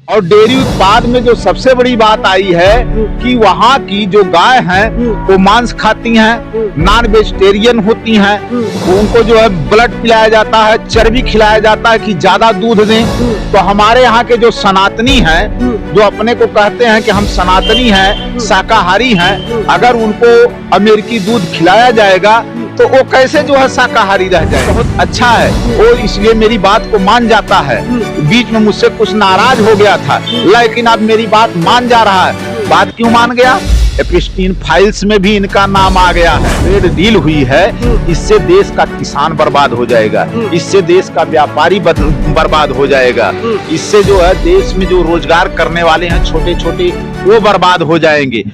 और डेयरी उत्पाद में जो सबसे बड़ी बात आई है कि वहाँ की जो गाय हैं वो मांस खाती हैं, नॉन वेजिटेरियन होती हैं, उनको जो है ब्लड पिलाया जाता है, चर्बी खिलाया जाता है कि ज्यादा दूध दें। तो हमारे यहाँ के जो सनातनी हैं, जो अपने को कहते हैं कि हम सनातनी हैं, शाकाहारी हैं, अगर उनको अमेरिकी दूध खिलाया जाएगा तो वो कैसे जो है शाकाहारी रह जाए। बहुत अच्छा है वो, इसलिए मेरी बात को मान जाता है। बीच में मुझसे कुछ नाराज हो गया था, लेकिन अब मेरी बात मान जा रहा है। बात क्यों मान गया? एपिस्टीन फाइल्स में भी इनका नाम आ गया है। ट्रेड डील हुई है, इससे देश का किसान बर्बाद हो जाएगा, इससे देश का व्यापारी बर्बाद हो जाएगा, इससे जो है देश में जो रोजगार करने वाले हैं छोटे छोटे वो बर्बाद हो जाएंगे।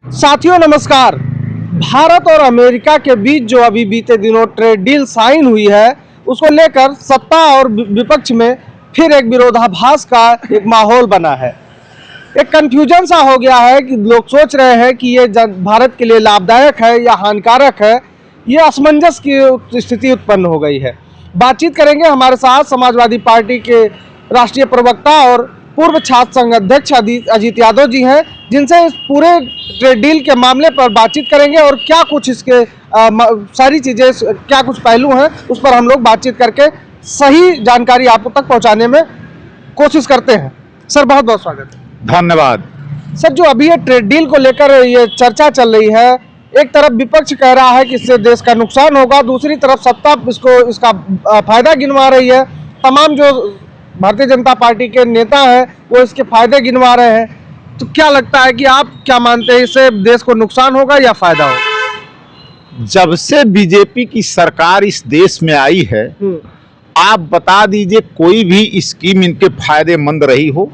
साथियों नमस्कार। भारत और अमेरिका के बीच जो अभी बीते दिनों ट्रेड डील साइन हुई है, उसको लेकर सत्ता और विपक्ष में फिर एक विरोधाभास का एक माहौल बना है। एक कंफ्यूजन सा हो गया है कि लोग सोच रहे हैं कि ये भारत के लिए लाभदायक है या हानिकारक है। ये असमंजस की स्थिति उत्पन्न हो गई है। बातचीत करेंगे, हमारे साथ समाजवादी पार्टी के राष्ट्रीय प्रवक्ता और पूर्व छात्र संघ अध्यक्ष अजीत यादव जी हैं, जिनसे इस पूरे ट्रेड डील के मामले पर बातचीत करेंगे और क्या कुछ इसके सारी चीज़ें, क्या कुछ पहलू हैं, उस पर हम लोग बातचीत करके सही जानकारी आप तक पहुंचाने में कोशिश करते हैं। सर बहुत बहुत स्वागत है। धन्यवाद। सर, जो अभी ये ट्रेड डील को लेकर ये चर्चा चल रही है, एक तरफ विपक्ष कह रहा है कि इससे देश का नुकसान होगा, दूसरी तरफ सत्ता इसका फायदा गिनवा रही है। तमाम जो भारतीय जनता पार्टी के नेता हैं वो इसके फायदे गिनवा रहे हैं। तो क्या लगता है कि आप क्या मानते हैं, इससे देश को नुकसान होगा या फायदा होगा? जब से बीजेपी की सरकार इस देश में आई है, आप बता दीजिए कोई भी स्कीम इनके फायदेमंद रही हो?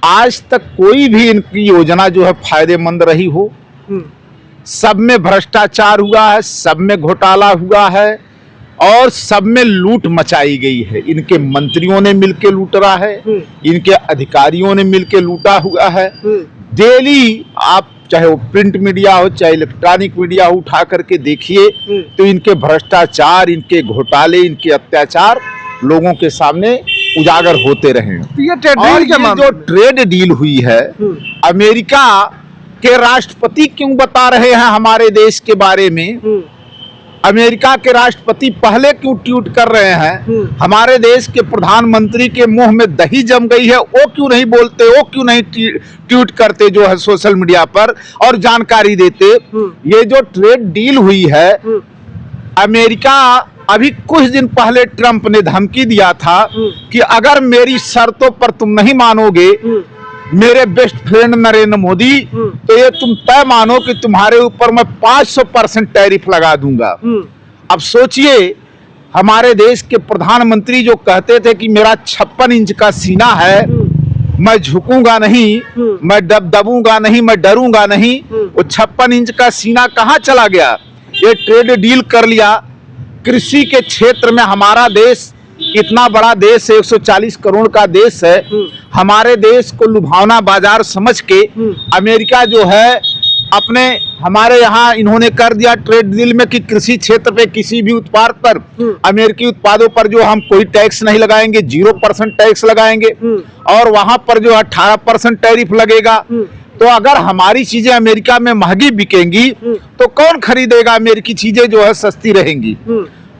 आज तक कोई भी इनकी योजना जो है फायदेमंद रही हो? सब में भ्रष्टाचार हुआ है, सब में घोटाला हुआ है और सब में लूट मचाई गई है। इनके मंत्रियों ने मिलकर लूट रहा है, इनके अधिकारियों ने मिलकर लूटा हुआ है। डेली आप चाहे वो प्रिंट मीडिया हो चाहे इलेक्ट्रॉनिक मीडिया हो, उठा करके देखिए तो इनके भ्रष्टाचार, इनके घोटाले, इनके अत्याचार लोगों के सामने उजागर होते रहे। ये जो ट्रेड डील हुई है, अमेरिका के राष्ट्रपति क्यों बता रहे हैं हमारे देश के बारे में? अमेरिका के राष्ट्रपति पहले क्यों ट्वीट कर रहे हैं? हमारे देश के प्रधानमंत्री के मुंह में दही जम गई है, वो क्यों नहीं बोलते, वो क्यों नहीं ट्वीट करते जो है सोशल मीडिया पर और जानकारी देते? ये जो ट्रेड डील हुई है, अमेरिका अभी कुछ दिन पहले ट्रंप ने धमकी दिया था कि अगर मेरी शर्तों पर तुम नहीं मानोगे मेरे बेस्ट फ्रेंड नरेंद्र मोदी, तो ये तुम तय मानो कि तुम्हारे ऊपर मैं 500% टैरिफ लगा दूंगा। अब सोचिए, हमारे देश के प्रधानमंत्री जो कहते थे कि मेरा 56 इंच का सीना है, मैं झुकूंगा नहीं, मैं दबूंगा नहीं, मैं डरूंगा नहीं, वो 56 इंच का सीना कहाँ चला गया? ये ट्रेड डील कर लिया। कृषि के क्षेत्र में हमारा देश इतना बड़ा देश है, 140 करोड़ का देश है, हमारे देश को लुभावना बाजार समझ के अमेरिका जो है अपने हमारे यहाँ इन्होंने कर दिया ट्रेड डील में कि कृषि क्षेत्र पे किसी भी उत्पाद पर, अमेरिकी उत्पादों पर जो हम कोई टैक्स नहीं लगाएंगे, 0% टैक्स लगाएंगे और वहां पर जो 18% टैरिफ लगेगा। तो अगर हमारी चीजें अमेरिका में महंगी बिकेंगी तो कौन खरीदेगा? अमेरिकी चीजें जो है सस्ती रहेंगी,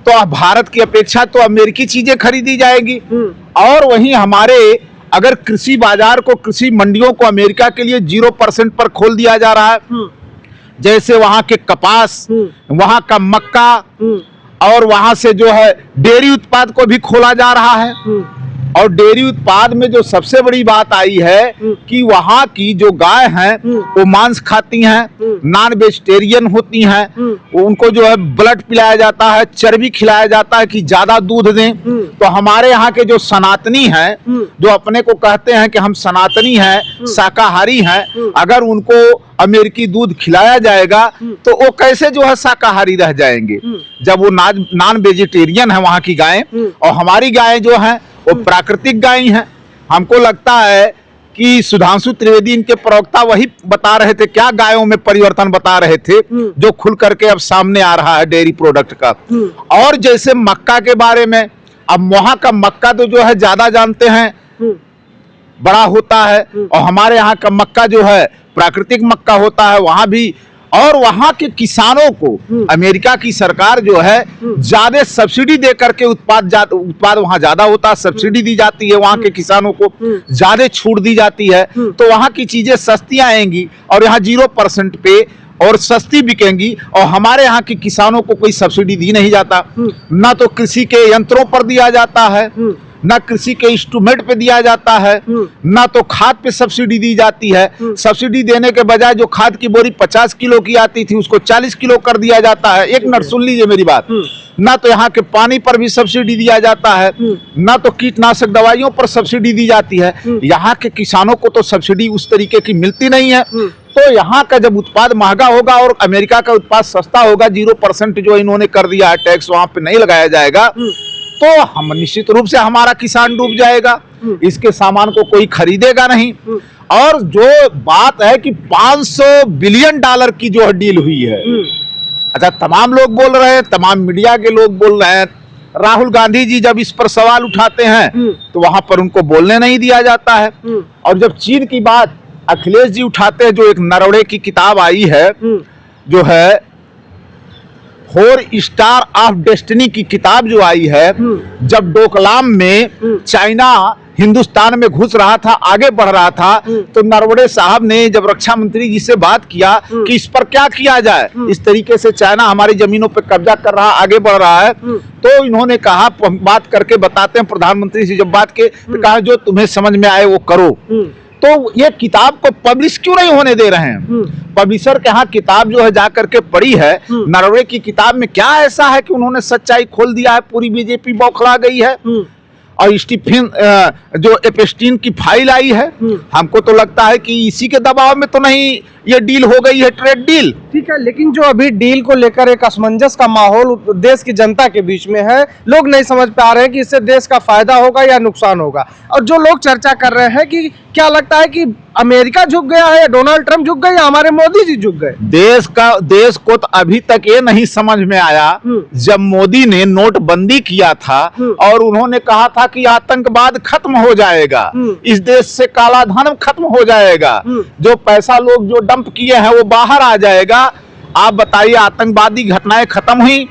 तो भारत की अपेक्षा तो अमेरिकी चीजें खरीदी जाएगी। और वहीं हमारे अगर कृषि बाजार को, कृषि मंडियों को अमेरिका के लिए 0% पर खोल दिया जा रहा है, जैसे वहां के कपास, वहां का मक्का और वहां से जो है डेयरी उत्पाद को भी खोला जा रहा है। और डेयरी उत्पाद में जो सबसे बड़ी बात आई है कि वहाँ की जो गाय हैं वो मांस खाती हैं, नॉन वेजिटेरियन होती हैं, उनको जो है ब्लड पिलाया जाता है, चर्बी खिलाया जाता है कि ज्यादा दूध दें। तो हमारे यहाँ के जो सनातनी हैं, जो अपने को कहते हैं कि हम सनातनी हैं, शाकाहारी हैं, अगर उनको अमेरिकी दूध खिलाया जाएगा तो वो कैसे जो है शाकाहारी रह जाएंगे, जब वो नॉन वेजिटेरियन है वहाँ की गायें। और हमारी गायें जो हैं वो प्राकृतिक गाय हैं। हमको लगता है कि सुधांशु त्रिवेदी इनके प्रवक्ता वही बता रहे थे, क्या गायों में परिवर्तन बता रहे थे जो खुल करके अब सामने आ रहा है डेयरी प्रोडक्ट का। और जैसे मक्का के बारे में, अब वहां का मक्का तो जो है ज्यादा जानते हैं बड़ा होता है, और हमारे यहाँ का मक्का जो है प्राकृतिक मक्का होता है वहां भी, और वहां के किसानों को अमेरिका की सरकार जो है ज्यादा सब्सिडी दे करके उत्पाद वहां ज्यादा होता है, सब्सिडी दी जाती है, वहां के किसानों को ज्यादा छूट दी जाती है, तो वहां की चीजें सस्ती आएंगी और यहाँ 0% पे और सस्ती बिकेंगी, और हमारे यहाँ के किसानों को कोई सब्सिडी दी नहीं जाता, ना तो कृषि के यंत्रों पर दिया जाता है, ना कृषि के इंस्ट्रूमेंट पे दिया जाता है, ना तो खाद पे सब्सिडी दी जाती है। सब्सिडी देने के बजाय जो खाद की बोरी 50 किलो की आती थी उसको 40 किलो कर दिया जाता है। एक मिनट सुन लीजिए मेरी बात। ना तो यहाँ के पानी पर भी सब्सिडी दिया जाता है, ना तो कीटनाशक दवाइयों पर सब्सिडी दी जाती है। यहाँ के किसानों को तो सब्सिडी उस तरीके की मिलती नहीं है। तो यहाँ का जब उत्पाद महंगा होगा और अमेरिका का उत्पाद सस्ता होगा, 0% जो इन्होंने कर दिया है टैक्स वहां पे नहीं लगाया जाएगा, तो हम निश्चित रूप से हमारा किसान डूब जाएगा, इसके सामान को कोई खरीदेगा नहीं। और जो बात है कि $500 बिलियन की जो डील हुई है, अच्छा तमाम लोग बोल रहे हैं, तमाम मीडिया के लोग बोल रहे हैं, राहुल गांधी जी जब इस पर सवाल उठाते हैं तो वहां पर उनको बोलने नहीं दिया जाता है। और जब चीन की बात अखिलेश जी उठाते हैं, जो एक नरवणे की किताब आई है जो है 4 स्टार ऑफ डेस्टिनी की किताब जो आई है, जब डोकलाम में चाइना हिंदुस्तान में घुस रहा था, आगे बढ़ रहा था, तो नरवणे साहब ने जब रक्षा मंत्री जी से बात किया कि इस पर क्या किया जाए, इस तरीके से चाइना हमारी जमीनों पर कब्जा कर रहा, आगे बढ़ रहा है, तो इन्होंने कहा बात करके बताते हैं प्रधानमंत्री से जब बात के, तो कहा जो तुम्हें समझ में आए वो करो। तो ये किताब को पब्लिश क्यों नहीं होने दे रहे हैं? पब्लिशर के यहाँ किताब जो है जाकर के पढ़ी है, नरवणे की किताब में क्या ऐसा है कि उन्होंने सच्चाई खोल दिया है, पूरी बीजेपी बौखला गई है। और स्टीफन जो एप्स्टीन की फाइल आई है, हमको तो लगता है कि इसी के दबाव में तो नहीं ये डील हो गई है, ट्रेड डील। ठीक है, लेकिन जो अभी डील को लेकर एक असमंजस का माहौल देश की जनता के बीच में है, लोग नहीं समझ पा रहे हैं कि इससे देश का फायदा होगा या नुकसान होगा। और जो लोग चर्चा कर रहे हैं कि क्या लगता है कि अमेरिका झुक गया है, डोनाल्ड ट्रंप झुक गए या हमारे मोदी जी झुक गए? देश को तो अभी तक ये नहीं समझ में आया, जब मोदी ने नोटबंदी किया था और उन्होंने कहा था कि आतंकवाद खत्म हो जाएगा, इस देश से काला धन खत्म हो जाएगा, जो पैसा लोग जो डंप किए हैं वो बाहर आ जाएगा। आप बताइए, आतंकवादी घटनाएं खत्म हुई?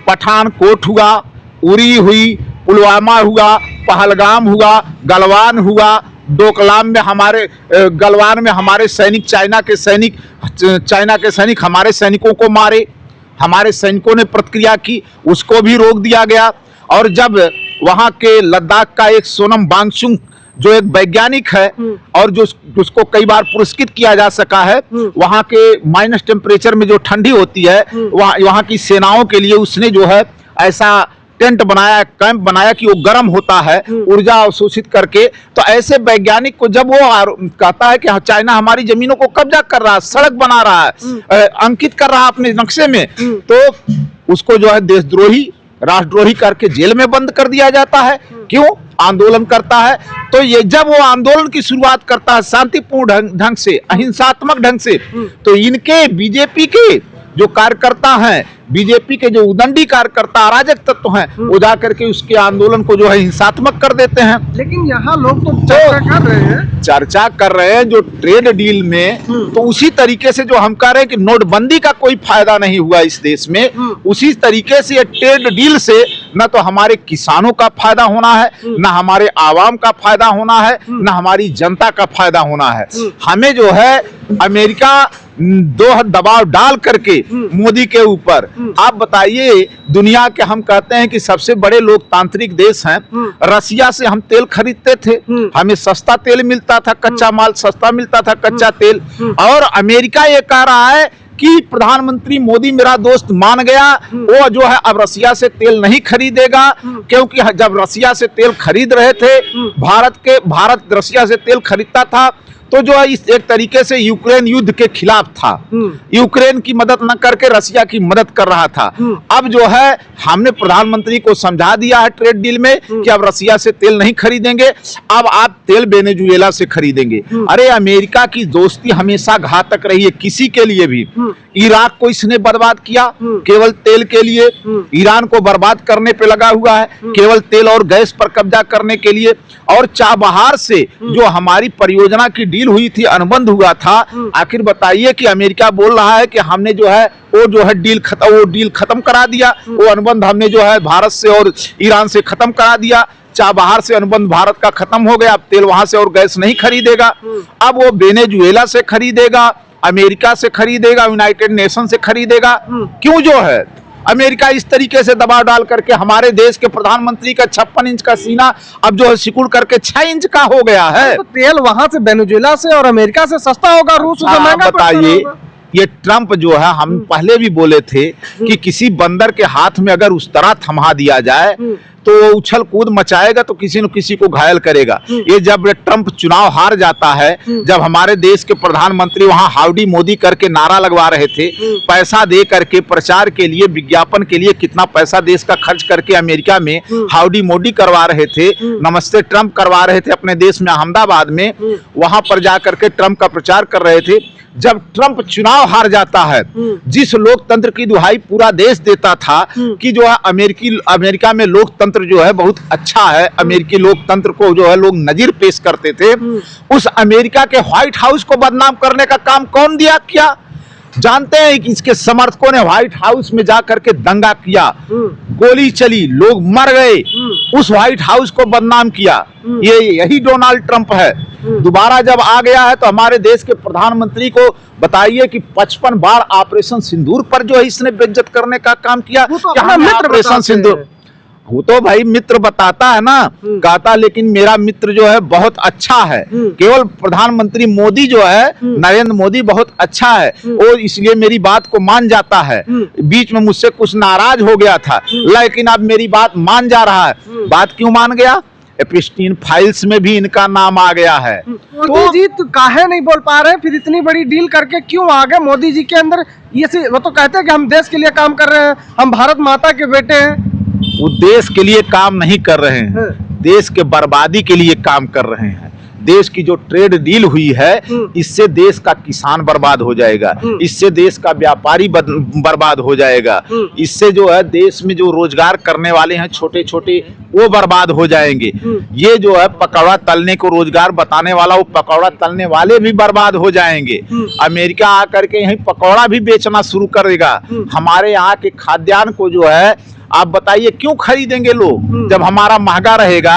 पठानकोट हुआ, उरी हुई, पुलवामा हुआ, पहलगाम हुआ, गलवान हुआ, डोकलाम में गलवान में हमारे सैनिक चाइना के सैनिक हमारे सैनिकों को मारे, हमारे सैनिकों ने प्रतिक्रिया की, उसको भी रोक दिया गया। और जब वहां के लद्दाख का एक सोनम वांगचुक जो एक वैज्ञानिक है और जो उसको कई बार पुरस्कृत किया जा सका है, वहां के माइनस टेम्परेचर में जो ठंडी होती है, वहां की सेनाओं के लिए उसने जो है ऐसा टेंट बनाया, कैंप बनाया कि वो गर्म होता है, ऊर्जा अवशोषित करके। तो ऐसे वैज्ञानिक को जब वो कहता है कि चाइना हमारी जमीनों को कब्जा कर रहा है, सड़क बना रहा है, अंकित कर रहा है अपने नक्शे में, तो उसको जो है देशद्रोही, राष्ट्रद्रोही करके जेल में बंद कर दिया जाता है। क्यों? आंदोलन करता है। तो ये जब वो आंदोलन की शुरुआत करता है शांतिपूर्ण ढंग से, अहिंसात्मक ढंग से, तो इनके बीजेपी के जो कार्यकर्ता हैं, बीजेपी के जो उदंडी कार्यकर्ता अराजक तत्व हैं, वो जाकर के उसके आंदोलन को जो है हिंसात्मक कर देते हैं। लेकिन यहाँ लोग तो चर्चा कर रहे हैं जो ट्रेड डील में, तो उसी तरीके से जो हम कह रहे हैं कि नोटबंदी का कोई फायदा नहीं हुआ इस देश में, उसी तरीके से ये ट्रेड डील से न तो हमारे किसानों का फायदा होना है, न हमारे आवाम का फायदा होना है, न हमारी जनता का फायदा होना है। हमें जो है अमेरिका दो दबाव डाल करके मोदी के ऊपर, आप बताइए, दुनिया के हम कहते हैं कि सबसे बड़े लोकतांत्रिक देश हैं, रसिया से हम तेल खरीदते थे, हमें सस्ता तेल मिलता था, कच्चा माल सस्ता मिलता था, कच्चा तेल। और अमेरिका ये कह रहा है कि प्रधानमंत्री मोदी मेरा दोस्त मान गया, वो जो है अब रसिया से तेल नहीं खरीदेगा, क्योंकि जब रसिया से तेल खरीद रहे थे, भारत रसिया से तेल खरीदता था तो जो है इस एक तरीके से यूक्रेन युद्ध के खिलाफ था, यूक्रेन की मदद न करके रसिया की मदद कर रहा था। अब जो है हमने प्रधानमंत्री को समझा दिया है ट्रेड डील में कि अब रसिया से तेल नहीं खरीदेंगे, अब आप तेल वेनेजुएला से खरीदेंगे। अरे अमेरिका की दोस्ती हमेशा घातक रही है किसी के लिए भी। इराक को इसने बर्बाद किया केवल तेल के लिए, ईरान को बर्बाद करने पे लगा हुआ है केवल तेल और गैस पर कब्जा करने के लिए। और चाबहार से जो हमारी परियोजना की डील हुई थी, अनुबंध हुआ था, आखिर बताइए कि अमेरिका बोल रहा है कि हमने जो है वो डील खत्म करा दिया, वो अनुबंध हमने जो है भारत से और ईरान से खत्म करा दिया। चाबहार से अनुबंध भारत का खत्म हो गया, अब तेल वहां से और गैस नहीं खरीदेगा। अब वो वेनेजुएला से खरीदेगा, अमेरिका से खरीदेगा, यूनाइटेड नेशन से खरीदेगा। क्यों जो है अमेरिका इस तरीके से दबाव डाल करके हमारे देश के प्रधानमंत्री का 56 इंच का सीना अब जो है सिकुड़ करके 6 इंच का हो गया है। तो तेल वहां से वेनेजुएला से और अमेरिका से सस्ता होगा, रूस से महंगा बताइए। ये ट्रंप जो है, हम पहले भी बोले थे कि किसी बंदर के हाथ में अगर उस तरह थमा दिया जाए तो वो उछल कूद मचाएगा तो किसी न किसी को घायल करेगा। ये जब ट्रंप चुनाव हार जाता है, जब हमारे देश के प्रधानमंत्री वहां हाउडी मोदी करके नारा लगवा रहे थे, पैसा दे करके प्रचार के लिए, विज्ञापन के लिए कितना पैसा देश का खर्च करके अमेरिका में हाउडी मोदी करवा रहे थे, नमस्ते ट्रंप करवा रहे थे अपने देश में अहमदाबाद में, वहां पर जाकर के ट्रंप का प्रचार कर रहे थे। जब ट्रंप चुनाव हार जाता है, जिस लोकतंत्र की दुहाई पूरा देश देता था कि जो है अमेरिका में लोकतंत्र जो है बहुत अच्छा है, अमेरिकी लोकतंत्र को जो है लोग नजीर पेश करते थे, उस अमेरिका के व्हाइट हाउस को बदनाम करने का काम कौन किया? जानते हैं कि इसके समर्थकों ने व्हाइट हाउस में जाकर के दंगा किया, गोली चली, लोग मर गए, उस व्हाइट हाउस को बदनाम किया। यही डोनाल्ड ट्रंप है। दोबारा जब आ गया है तो हमारे देश के प्रधानमंत्री को बताइए कि 55 बार ऑपरेशन सिंदूर पर जो है इसने बेइज्जत करने का काम किया। ऑपरेशन सिंदूर वो तो भाई मित्र बताता है ना, कहता लेकिन मेरा मित्र जो है बहुत अच्छा है। केवल प्रधानमंत्री मोदी जो है, नरेंद्र मोदी बहुत अच्छा है, और इसलिए मेरी बात को मान जाता है। बीच में मुझसे कुछ नाराज हो गया था, लेकिन अब मेरी बात मान जा रहा है। बात क्यों मान गया? एप्स्टीन फाइल्स में भी इनका नाम आ गया है। मोदी जी तो काहे नहीं बोल पा रहे, फिर इतनी बड़ी डील करके क्यों आ गए? मोदी जी के अंदर ये वो तो कहते हैं कि हम देश के लिए काम कर रहे हैं, हम भारत माता के बेटे हैं। वो देश के लिए काम नहीं कर रहे हैं, देश के बर्बादी के लिए काम कर रहे हैं। देश की जो ट्रेड डील हुई है, इससे देश का किसान बर्बाद हो जाएगा, इससे देश का व्यापारी बर्बाद हो जाएगा, इससे जो है देश में जो रोजगार करने वाले हैं छोटे छोटे, वो बर्बाद हो जाएंगे। ये जो है पकौड़ा तलने को रोजगार बताने वाला, वो पकौड़ा तलने वाले भी बर्बाद हो जाएंगे। अमेरिका आकर के यहीं पकौड़ा भी बेचना शुरू करेगा। हमारे यहाँ के खाद्यान्न को जो है आप बताइए क्यों खरीदेंगे लोग जब हमारा महंगा रहेगा?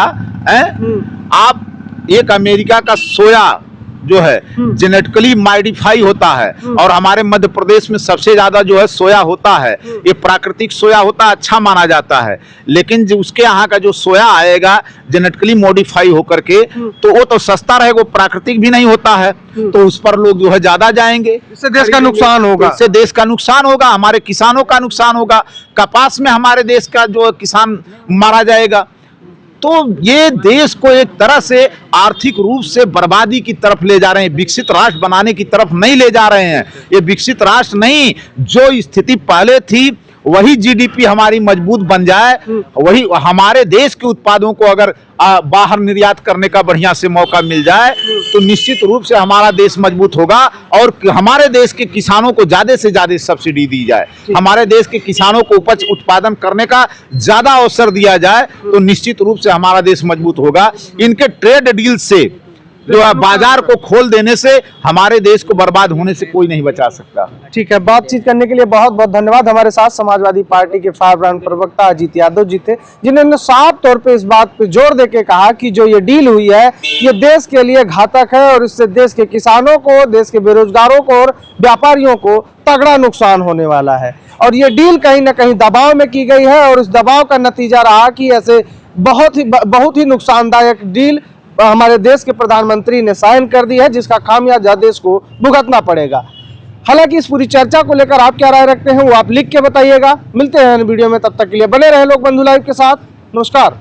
आप एक अमेरिका का सोया जो है जेनेटिकली मॉडिफाई होता है, और हमारे मध्य प्रदेश में सबसे ज्यादा जो है सोया होता है, ये प्राकृतिक सोया होता है, अच्छा माना जाता है। लेकिन जो उसके यहाँ का जो सोया आएगा जेनेटिकली मॉडिफाई होकर के, तो वो तो सस्ता रहेगा, वो प्राकृतिक भी नहीं होता है, तो उस पर लोग जो है ज्यादा जाएंगे। इससे देश का नुकसान होगा, इससे देश का नुकसान होगा, हमारे किसानों का नुकसान होगा। कपास में हमारे देश का जो किसान मारा जाएगा। तो ये देश को एक तरह से आर्थिक रूप से बर्बादी की तरफ ले जा रहे हैं, विकसित राष्ट्र बनाने की तरफ नहीं ले जा रहे हैं। ये विकसित राष्ट्र नहीं, जो स्थिति पहले थी वही जीडीपी हमारी मजबूत बन जाए, वही हमारे देश के उत्पादों को अगर बाहर निर्यात करने का बढ़िया से मौका मिल जाए तो निश्चित रूप से हमारा देश मजबूत होगा, और हमारे देश के किसानों को ज्यादा से ज्यादा सब्सिडी दी जाए, हमारे देश के किसानों को उपज उत्पादन करने का ज्यादा अवसर दिया जाए, तो निश्चित रूप से हमारा देश मजबूत होगा। इनके ट्रेड डील से जो है बाजार को खोल देने से हमारे देश को बर्बाद होने से कोई नहीं बचा सकता। ठीक है, बातचीत करने के लिए बहुत बहुत धन्यवाद। हमारे साथ समाजवादी पार्टी के फायरब्रांड प्रवक्ता अजीत यादव जी थे, जिन्होंने साफ तौर पे इस बात पे जोर देके कहा कि जो ये डील हुई है ये देश के लिए घातक है, और इससे देश के किसानों को, देश के बेरोजगारों को और व्यापारियों को तगड़ा नुकसान होने वाला है। और ये डील कहीं ना कहीं दबाव में की गई है, और इस दबाव का नतीजा रहा कि ऐसे बहुत ही नुकसानदायक डील हमारे देश के प्रधानमंत्री ने साइन कर दी है, जिसका खामियाजा देश को भुगतना पड़ेगा। हालांकि इस पूरी चर्चा को लेकर आप क्या राय रखते हैं वो आप लिख के बताइएगा। मिलते हैं वीडियो में, तब तक के लिए बने रहे लोकबंधु लाइव के साथ। नमस्कार।